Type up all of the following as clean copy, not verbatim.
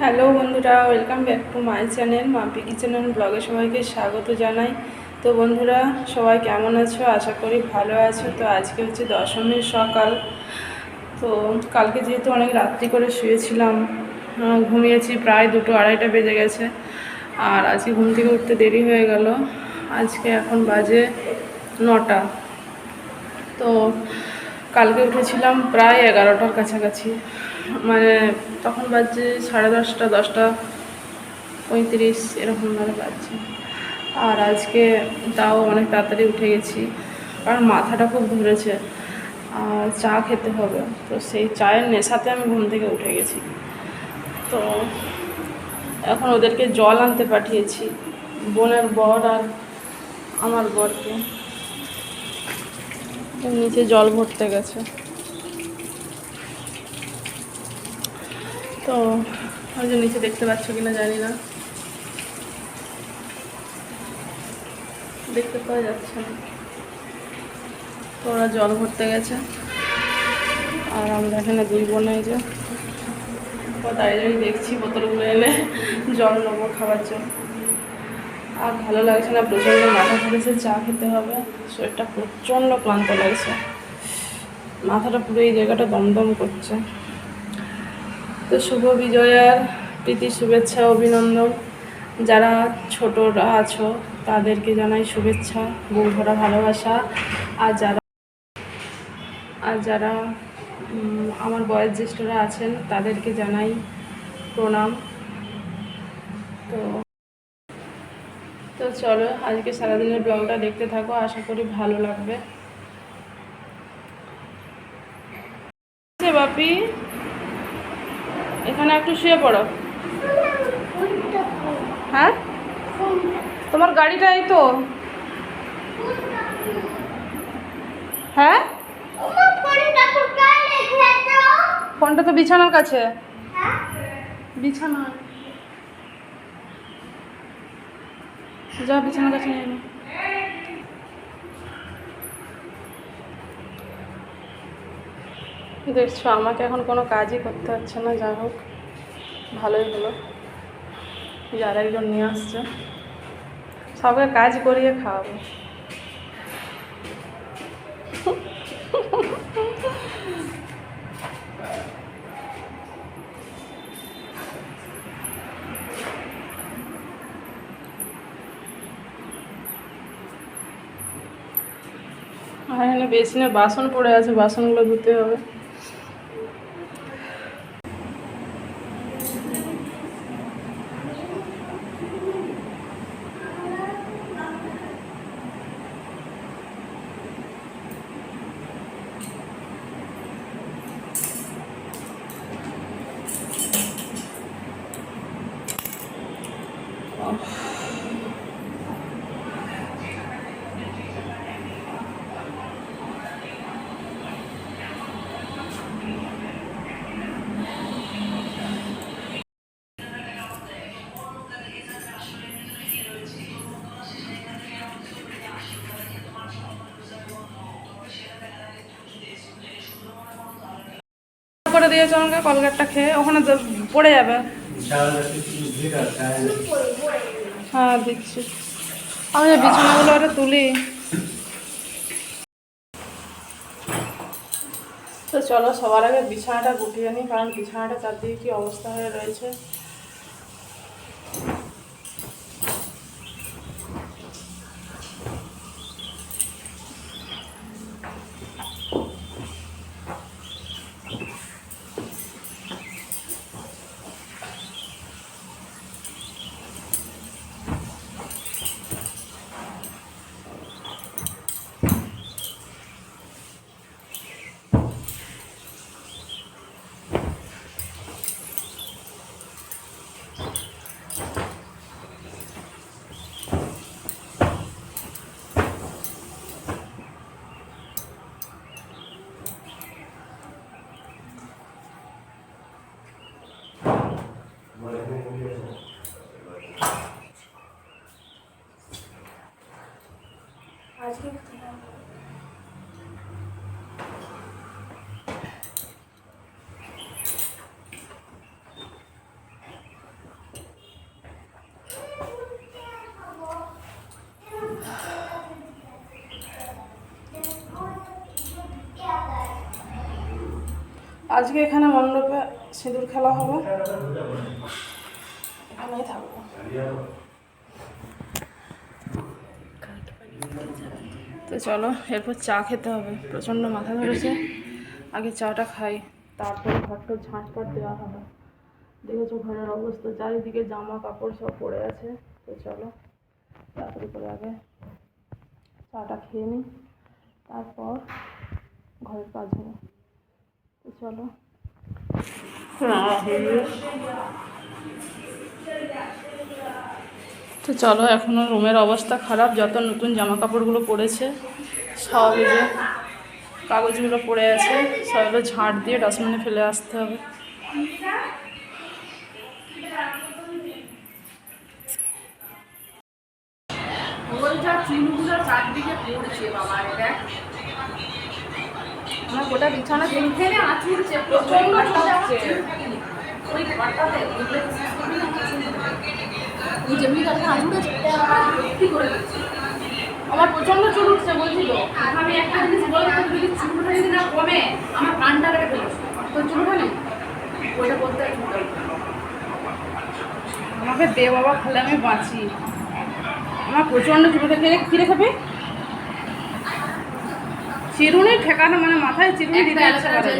Hello বন্ধুরা, welcome back to my channel Mampi kitchen and ব্লগে সবাইকে স্বাগত জানাই। তো বন্ধুরা, সবাই কেমন আছো? আশা করি ভালো আছো। তো আজকে হচ্ছে দশমীর সকাল। তো কালকে যেহেতু অনেক রাত্রি করে শুয়েছিলাম, ঘুমিয়েছি প্রায় 2-2:30 বেজে গেছে। আর আজকে ঘুম থেকে উঠতে দেরি হয়ে গেল। আজকে এখন বাজে 9টা। তো কালকে উঠেছিলাম প্রায় 11টার কাছাকাছি, মানে তখন বাজছে 10:30, 10:35 এরকম ধরে বাজছে। আর আজকে তাও অনেক তাড়াতাড়ি উঠে গেছি, কারণ মাথাটা খুব ধরেছে আর চা খেতে হবে। তো সেই চায়ের নেশাতে আমি ঘুম থেকে উঠে গেছি। তো এখন ওদেরকে জল আনতে পাঠিয়েছি, বোনের বর আর আমার বরকে। নিচে জল ভরতে গেছে। তো ওই যে নিচে দেখতে পাচ্ছ কিনা জানি না, দেখতে পাওয়া যাচ্ছে না। তো ওরা জল ভরতে গেছে আর আমরা এখানে দুই বোনে যে দাঁড়িয়ে দাঁড়িয়ে দেখছি বোতলগুলো এনে জল নেবো খাবার জন্য। আর ভালো লাগছে না, প্রচণ্ড মাথা ধরেছে, চা খেতে হবে। শরীরটা প্রচণ্ড ক্লান্ত লাগছে, মাথাটা পুরো এই জায়গাটা দমদম করছে। তো শুভ বিজয়ার প্রীতি শুভেচ্ছা অভিনন্দন। যারা ছোটরা আছো তাদেরকে জানাই শুভেচ্ছা, বুক ভরা ভালোবাসা। আর যারা আমার বয়োজ্যেষ্ঠরা আছেন তাদেরকে জানাই প্রণাম। তো তো চলো আজকে সারাদিনের ব্লগটা দেখতে থাকো, আশা করি ভালো লাগবে। বাপি, এখানে একটু শুয়ে পড়ো। হ্যাঁ, তোমার গাড়িটা এই তো। হ্যাঁ, ফোনটা তো বিছানার কাছে। বিছানা, যা বিছানার কাছে নিয়ে নে। দেখছো, আমাকে এখন কোনো কাজই করতে হচ্ছে না। যা হোক, ভালোই হলো যে আর একজন নিয়ে আসছে, সবকে কাজ করিয়ে খাওয়াবো। আর এখানে বেসিনে বাসন পড়ে আছে, বাসনগুলো ধুতে হবে। করে দিয়েছে আমাকে, কলগেটটা খেয়ে ওখানে পড়ে যাবে। হ্যাঁ দিচ্ছি, আমি বিছানাগুলো আরে তুলি। তো চলো সবার আগে বিছানাটা গুটিয়ে নিই, কারণ বিছানাটা চারদিকে কি অবস্থা হয়ে রয়েছে। আজকে আজকে এখানে মণ্ডপে সিঁদুর খেলা হবে, এখানেই থাকবো। তো চলো এরপর চা খেতে হবে, প্রচণ্ড মাথা ধরেছে। আগে চাটা খাই, তারপরে ঘরটা ঝাঁটপাট দেওয়া হবে। দেখেছো ঘরের অবস্থা, চারিদিকে জামা কাপড় সব পড়ে আছে। তো চলো তাড়াতাড়ি করে আগে চাটা খেয়ে নিই, তারপর ঘরের কাজ হবে। তো চলো। তো চলো, এখনও রুমের অবস্থা খারাপ, যত নতুন জামা কাপড়গুলো পড়েছে সব এই যে কাগজগুলো পড়ে আছে, সবগুলো ঝাঁট দিয়ে ডাস্টবিনে ফেলে আসতে হবে। আমার গোটা বিছানা আঁচড়ছে, প্রচন্ড চুলছে। আমার প্রচন্ড চুল উঠছে বলছি তো। আমি একটা জিনিস বলবো, যদি চুলটা যদি না কমে আমার কানটা কেটে ফেলেছে, তোর চুল ওখানে ওইটা করতে আমাকে দে বাবা, খালে আমি বাঁচি। আমার প্রচন্ড চুলটা কিরে খাবে, চিরুনি ঠেকানো, মানে মাথায় চিরুনি দিতে ইচ্ছা করে।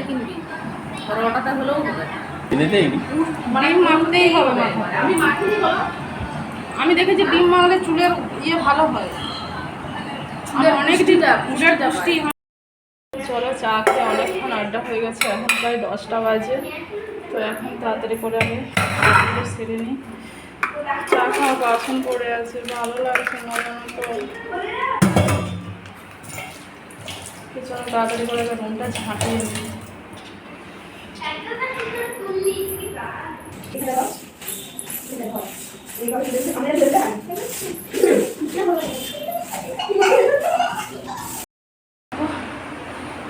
ওটাতে হলেও মানে মাখতেই হবে মাথায়। আমি দেখেছি ডিম মাখলে চুলের ইয়ে ভালো হয়, অনেক চুলের পুষ্টি হয়। চলো চা খেয়ে অনেকক্ষণ আড্ডা হয়ে গেছে, এখন প্রায় 10টা বাজে। তো এখন তাড়াতাড়ি করে আমি সেরে নিই। চা খাওয়া বাসন পড়ে আছে, ভালো লাগছে না তো। চলো তাড়াতাড়ি করে রুমটা ঝাঁটিয়ে নিই।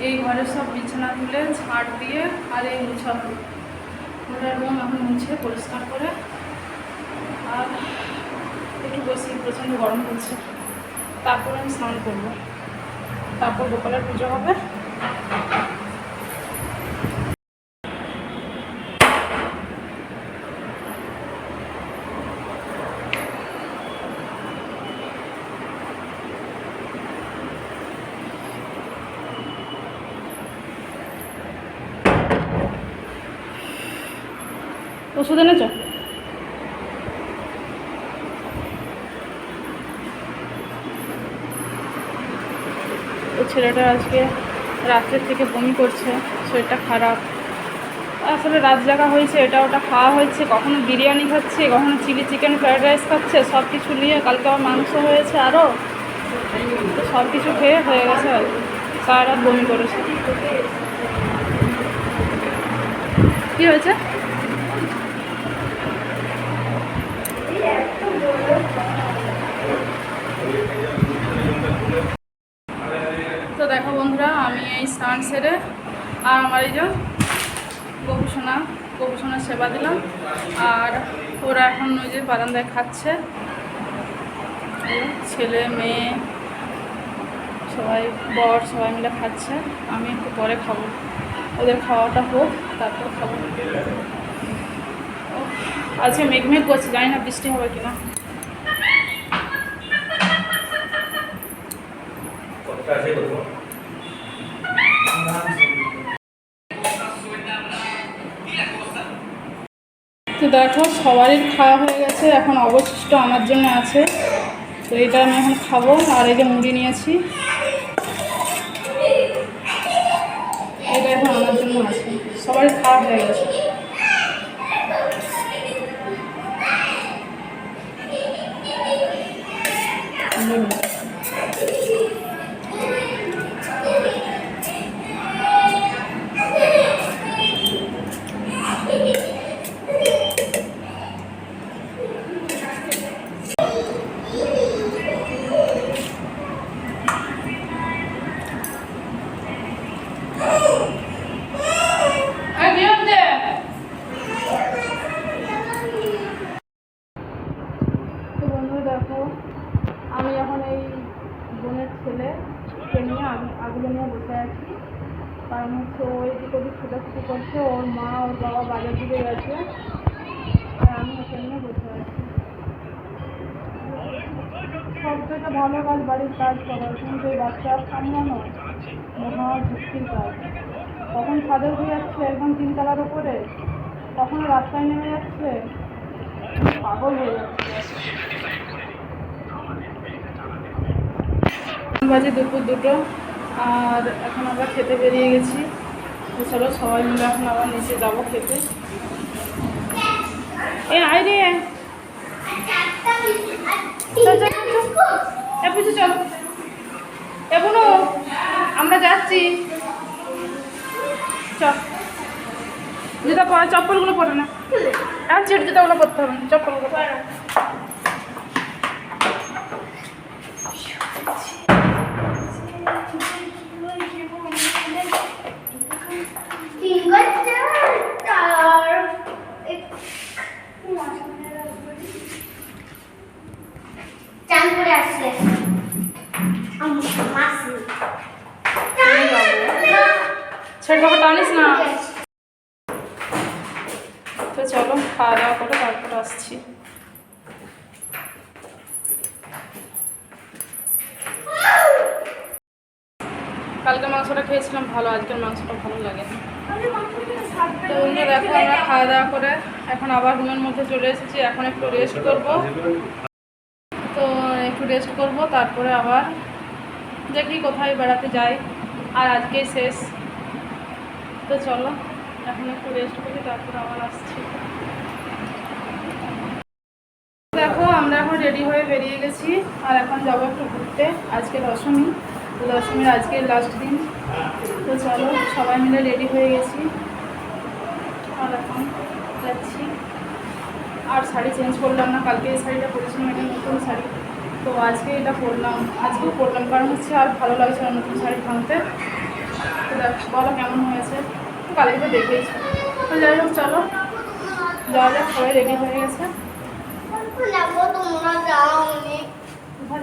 এই ঘরের সব বিছানা তুলে ঝাড় দিয়ে আর এই মুছাবো, ওটার রুম এখন মুছে পরিষ্কার করে। আর একটু বসি, প্রচণ্ড গরম হচ্ছে। তারপর আমি স্নান করবো, তারপর গোপালের পুজো হবে। ওষুধ এনেছ? ওই ছেলেটা আজকে রাত্রের থেকে বমি করছে, শরীরটা খারাপ। আসলে রাত জাগা হয়েছে, এটা ওটা খাওয়া হয়েছে, কখনো বিরিয়ানি খাচ্ছে, কখনো চিলি চিকেন ফ্রাইড রাইস খাচ্ছে, সব কিছু নিয়ে। কালকে আবার মাংস হয়েছে আরও, তো সব কিছু খেয়ে হয়ে গেছে আর সারা রাত বমি করেছে। কী হয়েছে? তো দেখো বন্ধুরা, আমি এই স্নান সেরে আর আমার এই যে গোপুসোনার সেবা দিলাম, আর ওরা এখন ওই যে বারান্দায় খাচ্ছে, ছেলে মেয়ে সবাই, বর সবাই মিলে খাচ্ছে। আমি একটু পরে খাবো, ওদের খাওয়াটা হোক তারপর খাবো। আজকে মেঘমেঘ করছে, জানি না বৃষ্টি হবে কিনা। তো দেখো সবারই খাওয়া হয়ে গেছে, এখন অবশিষ্ট আমার জন্য আছে। তো এটা আমি এখন খাবো। আর এই যে মুড়ি নিয়েছি, এটা এখন আমার জন্য আছে। সবারই খাওয়া হয়ে গেছে। ছেলেকে নিয়ে আগুলো নিয়ে বসে আছি। কারণ হচ্ছে ও এদিক ওদিক ছুটাছুটি করছে, ওর মা ওর বাবা বাজার দিকে গেছে, আর আমি ওকে নিয়ে বসে আছি। সব থেকে ভালো কাজ বাড়ির কাজ করা, কিন্তু এই বাচ্চা সামলানো মহা ঝুঁকির কাজ। কখন ছাদে উঠে যাচ্ছে একদম 3 তলার উপরে, কখনো রাস্তায় নেমে যাচ্ছে, পাগল হয়ে যাচ্ছে। বাজে দুপুর 2টো, আর এখন আমরা খেতে বেরিয়ে গেছি। তো চলো সবাই মিলে এখন আবার নিচে যাবো খেতে। এ আয় রে, পিছু চলো, এখনো আমরা যাচ্ছি। চল, জুতা পরে, চপ্পলগুলো পরে না, এখন ছেড়ে জুতাগুলো পরতে হবে না, চপ্পলগুলো পরে না। ছেড়ে বাবা টানিস না। তো চলো খাওয়া দাওয়া করে তারপর আসছি। কালকে মাংসটা খেয়েছিলাম ভালো, আজকের মাংসটা ভালো লাগে না। তো অন্য দেখো আমরা খাওয়া দাওয়া করে এখন আবার রুমের মধ্যে চলে এসেছি। এখন একটু রেস্ট করব, তো একটু রেস্ট করব, তারপরে আবার দেখি কোথায় বেড়াতে যাই। আর আজকেই শেষ। তো চলো এখন একটু রেস্ট করি, তারপরে আবার আসছি। দেখো আমরা এখন রেডি হয়ে বেরিয়ে গেছি, আর এখন যাবো একটু ঘুরতে। আজকে দশমী, তো দশমীর আজকে লাস্ট দিন। তো চলো সবাই মিলে রেডি হয়ে গেছি, আর এখন যাচ্ছি। আর শাড়ি চেঞ্জ করলাম না, কালকে এই শাড়িটা পরেছিলাম, একটা নতুন শাড়ি, তো আজকে এটা পরলাম, আজকেও পরলাম, কারণ হচ্ছে আর ভালো লাগছে না নতুন শাড়ি ভাঙতে। তো দেখো বলো কেমন হয়েছে, তো কালকে তো দেখেইছি। তো যাই হোক চলো যাওয়া যাক, সবাই রেডি হয়ে গেছে,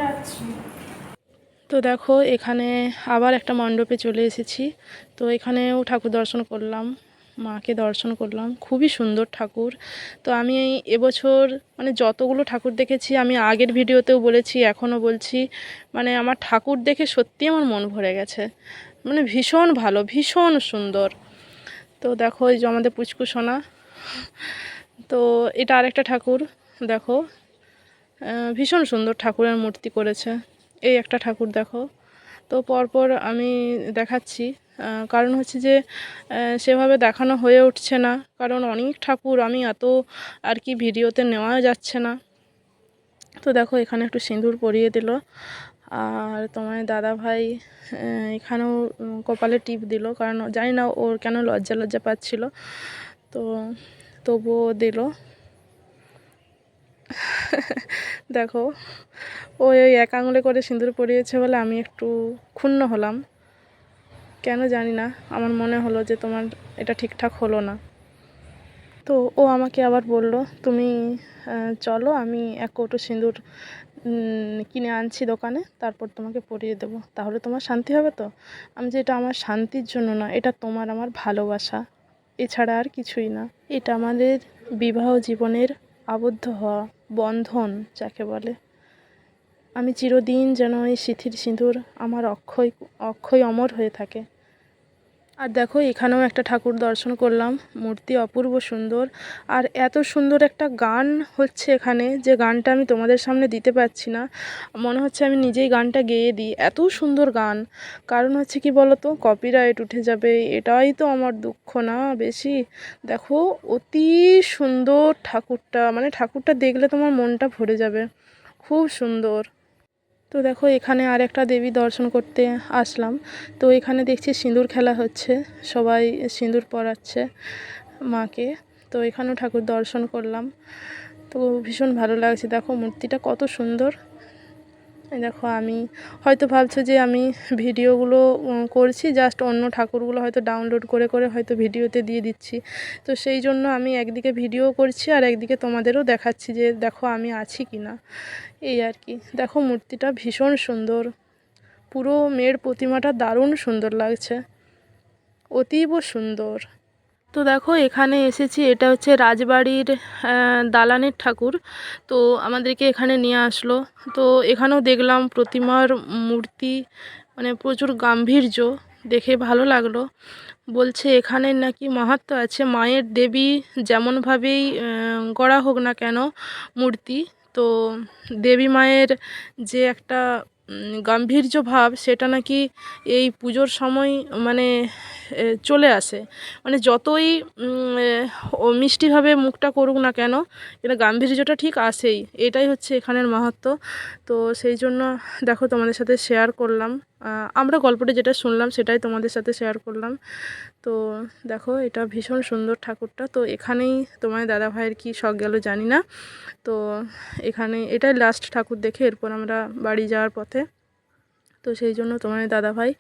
যাচ্ছি। তো দেখো এখানে আবার একটা মণ্ডপে চলে এসেছি। তো এখানেও ঠাকুর দর্শন করলাম, মাকে দর্শন করলাম, খুবই সুন্দর ঠাকুর। তো আমি এবছর মানে যতগুলো ঠাকুর দেখেছি, আমি আগের ভিডিওতেও বলেছি, এখনও বলছি, মানে আমার ঠাকুর দেখে সত্যি আমার মন ভরে গেছে, মানে ভীষণ ভালো, ভীষণ সুন্দর। তো দেখো এই যে আমাদের পুচকু সোনা। তো এটা আরেকটা ঠাকুর, দেখো ভীষণ সুন্দর ঠাকুরের মূর্তি করেছে। এই একটা ঠাকুর দেখো। তো পরপর আমি দেখাচ্ছি, কারণ হচ্ছে যে সেভাবে দেখানো হয়ে উঠছে না, কারণ অনেক ঠাকুর আমি এত আর কি ভিডিওতে নেওয়া যাচ্ছে না। তো দেখো এখানে একটু সিঁদুর পরিয়ে দিল, আর তোমার দাদা ভাই এখানেও কপালে টিপ দিল, কারণ জানি না ওর কেন লজ্জা লজ্জা পাচ্ছিল, তো তবুও দিল। দেখো ওই এক আঙুলে করে সিঁদুর পরিয়েছে বলে আমি একটু ক্ষুণ্ণ হলাম, কেন জানি না, আমার মনে হলো যে তোমার এটা ঠিকঠাক হলো না। তো ও আমাকে আবার বলল, তুমি চলো আমি 1 কৌটো সিঁদুর কিনে আনছি দোকানে, তারপর তোমাকে পরিয়ে দেবো, তাহলে তোমার শান্তি হবে। তো আমি যে এটা আমার শান্তির জন্য না, এটা তোমার আমার ভালোবাসা, এছাড়া আর কিছুই না। এটা আমাদের বিবাহ জীবনের আবদ্ধ হওয়া বন্ধন যাকে বলে। আমি চিরদিন যেন এই সিঁথির সিঁদুর আমার অক্ষয় অক্ষয় অমর হয়ে থাকে। আর দেখো এখানেও একটা ঠাকুর দর্শন করলাম, মূর্তি অপূর্ব সুন্দর, আর এত সুন্দর একটা গান হচ্ছে এখানে, যে গানটা আমি তোমাদের সামনে দিতে পারছি না, মনে হচ্ছে আমি নিজেই গানটা গেয়ে দিই, এত সুন্দর গান। কারণ হচ্ছে কি বলো তো, কপিরাইট উঠে যাবে, এটাই তো আমার দুঃখ না বেশি। দেখো অতি সুন্দর ঠাকুরটা, মানে ঠাকুরটা দেখলে তোমার মনটা ভরে যাবে, খুব সুন্দর। তো দেখো এখানে আর একটা দেবী দর্শন করতে আসলাম। তো এখানে দেখছি সিঁদুর খেলা হচ্ছে, সবাই সিঁদুর পরাচ্ছে মাকে। তো এখানেও ঠাকুর দর্শন করলাম, তো ভীষণ ভালো লাগছে। দেখো মূর্তিটা কত সুন্দর। দেখো আমি হয়তো ভাবছো যে আমি ভিডিওগুলো করছি, জাস্ট অন্য ঠাকুরগুলো হয়তো ডাউনলোড করে করে হয়তো ভিডিওতে দিয়ে দিচ্ছি, তো সেই জন্য আমি একদিকে ভিডিও করছি আর একদিকে তোমাদেরও দেখাচ্ছি যে দেখো আমি আছি কি না, এই আর কি। দেখো মূর্তিটা ভীষণ সুন্দর, পুরো মেয়ের প্রতিমাটা দারুণ সুন্দর লাগছে। অতীব সুন্দর। তো দেখো এখানে এসেছি, এটা হচ্ছে রাজবাড়ির দালানের ঠাকুর। তো আমাদেরকে এখানে নিয়ে আসলো। তো এখানেও দেখলাম প্রতিমার মূর্তি, মানে প্রচুর গাম্ভীর্য, দেখে ভালো লাগলো। বলছে এখানে নাকি মাহাত্ম্য আছে, মায়ের দেবী যেমনভাবেই গড়া হোক না কেন মূর্তি, তো দেবী মায়ের যে একটা গাম্ভীর্য ভাব, সেটা নাকি এই পুজোর সময় মানে চলে আসে। মানে যতই ও মিষ্টিভাবে মুখটা করুক না কেন, এটা গাম্ভীর্যটা ঠিক আসেই। এটাই হচ্ছে এখানের মাহাত্ম্য। তো সেই জন্য দেখো তোমাদের সাথে শেয়ার করলাম। আমরা গল্পটা যেটা শুনলাম সেটাই তোমাদের সাথে শেয়ার করলাম। তো দেখো এটা ভীষণ সুন্দর ঠাকুরটা। তো এখানেই তোমার দাদা ভাইয়ের কী শখ গেল জানি না। তো এখানে এটাই লাস্ট ঠাকুর দেখে এরপর আমরা বাড়ি যাওয়ার পথে। তো সেই জন্য তোমার দাদা ভাই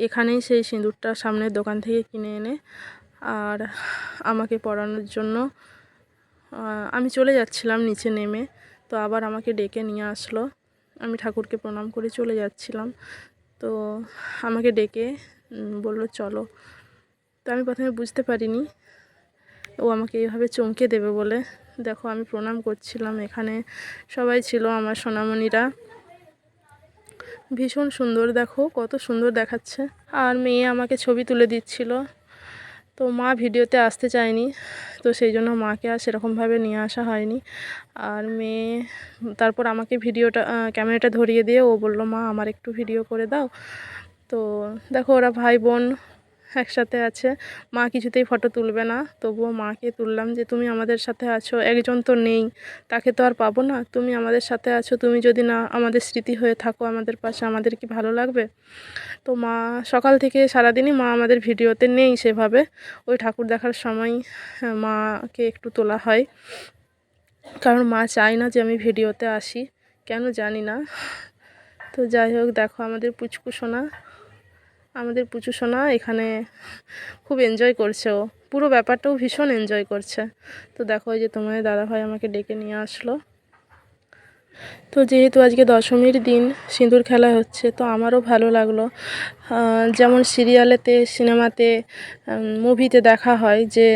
এখানেই সেই সিঁদুরটা সামনের দোকান থেকে কিনে এনে আর আমাকে পরানোর জন্য, আমি চলে যাচ্ছিলাম নিচে নেমে, তো আবার আমাকে ডেকে নিয়ে আসলো। আমি ঠাকুরকে প্রণাম করে চলে যাচ্ছিলাম, তো আমাকে ডেকে বলল চলো। তো আমি প্রথমে বুঝতে পারিনি ও আমাকে এইভাবে চমকে দেবে বলে। দেখো আমি প্রণাম করছিলাম, এখানে সবাই ছিল আমার সোনামণিরা। ভীষণ সুন্দর, দেখো কত সুন্দর দেখাচ্ছে। আর মেয়ে আমাকে ছবি তুলে দিচ্ছিল। তো মা ভিডিওতে আসতে চায়নি, তো সেই জন্য মাকে আর সেরকমভাবে নিয়ে আসা হয়নি। আর মেয়ে তারপর আমাকে ক্যামেরাটা ধরিয়ে দিয়ে ও বলল মা আমার একটু ভিডিও করে দাও। তো দেখো ওরা ভাই বোন একসাথে আছে। মা কিছুতেই ফটো তুলবে না, তবুও মাকে তুললাম যে তুমি আমাদের সাথে আছো, একজন তো নেই, তাকে তো আর পাবো না, তুমি আমাদের সাথে আছো, তুমি যদি না আমাদের স্মৃতি হয়ে থাকো আমাদের পাশে, আমাদের কি ভালো লাগবে? তো মা সকাল থেকে সারাদিনই মা আমাদের ভিডিওতে নেই সেভাবে। ওই ঠাকুর দেখার সময় মাকে একটু তোলা হয়, কারণ মা চায় না যে আমি ভিডিওতে আসি, কেন জানি না। তো যাই হোক, দেখো আমাদের পুচু সোনা এখানে খুব এনজয় করছে, ও পুরো ব্যাপারটাও ভীষণ এনজয় করছে। তো দেখো এই যে তোমার দাদাভাই আমাকে ডেকে নিয়ে আসলো। তো যেহেতু আজকে দশমীর দিন সিঁদুর খেলা হচ্ছে, তো আমারও ভালো লাগলো। যেমন সিরিয়ালেতে, সিনেমাতে, মুভিতে দেখা হয় যে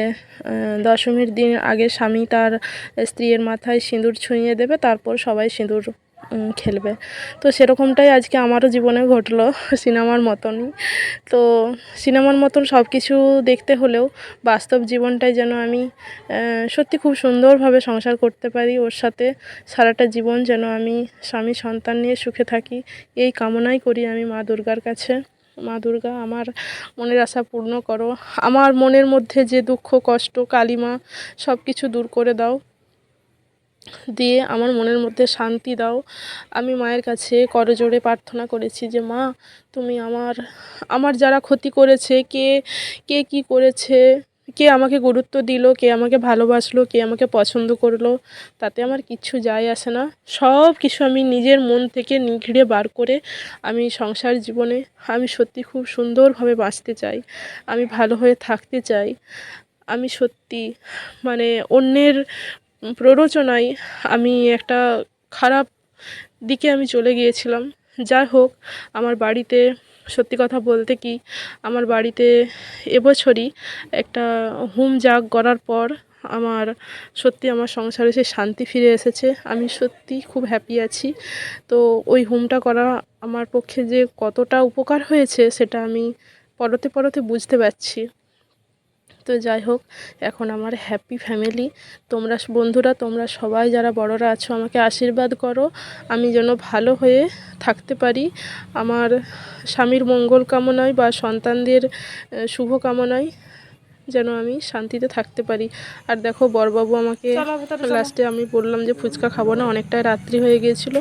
দশমীর দিন আগে স্বামী তার স্ত্রীর মাথায় সিঁদুর ছুঁয়ে দেবে, তারপর সবাই সিঁদুর খেলবে। তো সেরকমটাই আজকে আমারও জীবনে ঘটলো, সিনেমার মতনই। তো সিনেমার মতন সব কিছু দেখতে হলেও বাস্তব জীবনটাই যেন আমি সত্যি খুব সুন্দরভাবে সংসার করতে পারি ওর সাথে। সারাটা জীবন যেন আমি স্বামী সন্তান নিয়ে সুখে থাকি, এই কামনাই করি আমি মা দুর্গার কাছে। মা দুর্গা আমার মনের আশা পূর্ণ করো, আমার মনের মধ্যে যে দুঃখ কষ্ট কালিমা সব কিছু দূর করে দাও, দিয়ে আমার মনের মধ্যে শান্তি দাও। আমি মায়ের কাছে করজোড়ে প্রার্থনা করেছি যে মা তুমি আমার যারা ক্ষতি করেছে, কে কে কী করেছে, কে আমাকে গুরুত্ব দিল, কে আমাকে ভালোবাসলো, কে আমাকে পছন্দ করলো, তাতে আমার কিচ্ছু যায় আসে না। সব কিছু আমি নিজের মন থেকে নিগড়ে বার করে আমি সংসার জীবনে আমি সত্যি খুব সুন্দরভাবে বাঁচতে চাই, আমি ভালো হয়ে থাকতে চাই। আমি সত্যি মানে অন্যের প্ররোচনায় আমি একটা খারাপ দিকে আমি চলে গিয়েছিলাম। যাই হোক, আমার বাড়িতে সত্যি কথা বলতে কি, আমার বাড়িতে এবছরই একটা হোম যাগ করার পর আমার সংসারে সেই শান্তি ফিরে এসেছে। আমি সত্যি খুব হ্যাপি আছি। তো ওই হোমটা করা আমার পক্ষে যে কতটা উপকার হয়েছে সেটা আমি পরতে পরতে বুঝতে পারছি। তো যাই হোক, এখন আমার হ্যাপি ফ্যামিলি। তোমরা বন্ধুরা, তোমরা সবাই যারা বড়রা আছো আমাকে আশীর্বাদ করো, আমি যেন ভালো হয়ে থাকতে পারি, আমার স্বামীর মঙ্গল কামনায় বা সন্তানদের শুভ কামনায় যেন আমি শান্তিতে থাকতে পারি। আর দেখো বরবাবু আমাকে লাস্টে আমি বললাম যে ফুচকা খাবো না, অনেকটাই রাত্রি হয়ে গিয়েছিল,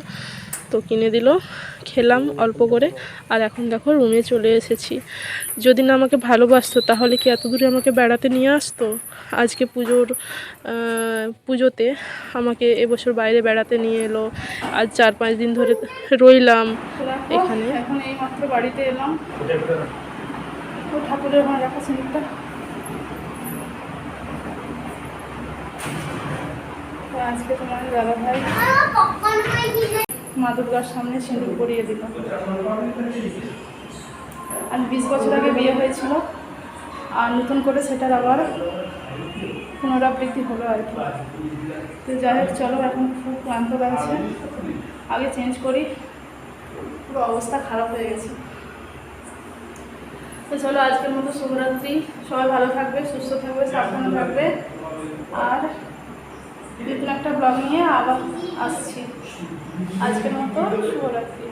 তো কিনে দিল, খেলাম অল্প করে। আর এখন দেখো রুমে চলে এসেছি। যদি না আমাকে ভালোবাসতো তাহলে কি এত দূরে আমাকে বেড়াতে নিয়ে আসতো? আজকে পুজোতে আমাকে এবছর বাইরে বেড়াতে নিয়ে এলো। আজ 4-5 দিন ধরে রইলাম এখানে। এখন এইমাত্র বাড়িতে এলাম। ঠাকুরের ওখানে রাখা সিঁদুরটা, আজকে তোমার দাদা ভাই মা দুর্গার সামনে সিঁদুর পরিয়ে দিল। আর 20 বছর আগে বিয়ে হয়েছিল, আর নতুন করে সেটার আবার পুনরাবৃত্তি হলো আর কি। তো যাই হোক চলো, এখন খুব ক্লান্ত লাগছে, আগে চেঞ্জ করি, পুরো অবস্থা খারাপ হয়ে গেছে। তো চলো আজকের মতো শুভরাত্রি, সবাই ভালো থাকবে, সুস্থ থাকবে, সাবধানে থাকবে, আর নতুন একটা ব্লগ নিয়ে আবার আসছি। আজকের মতো শুভরাত্রি।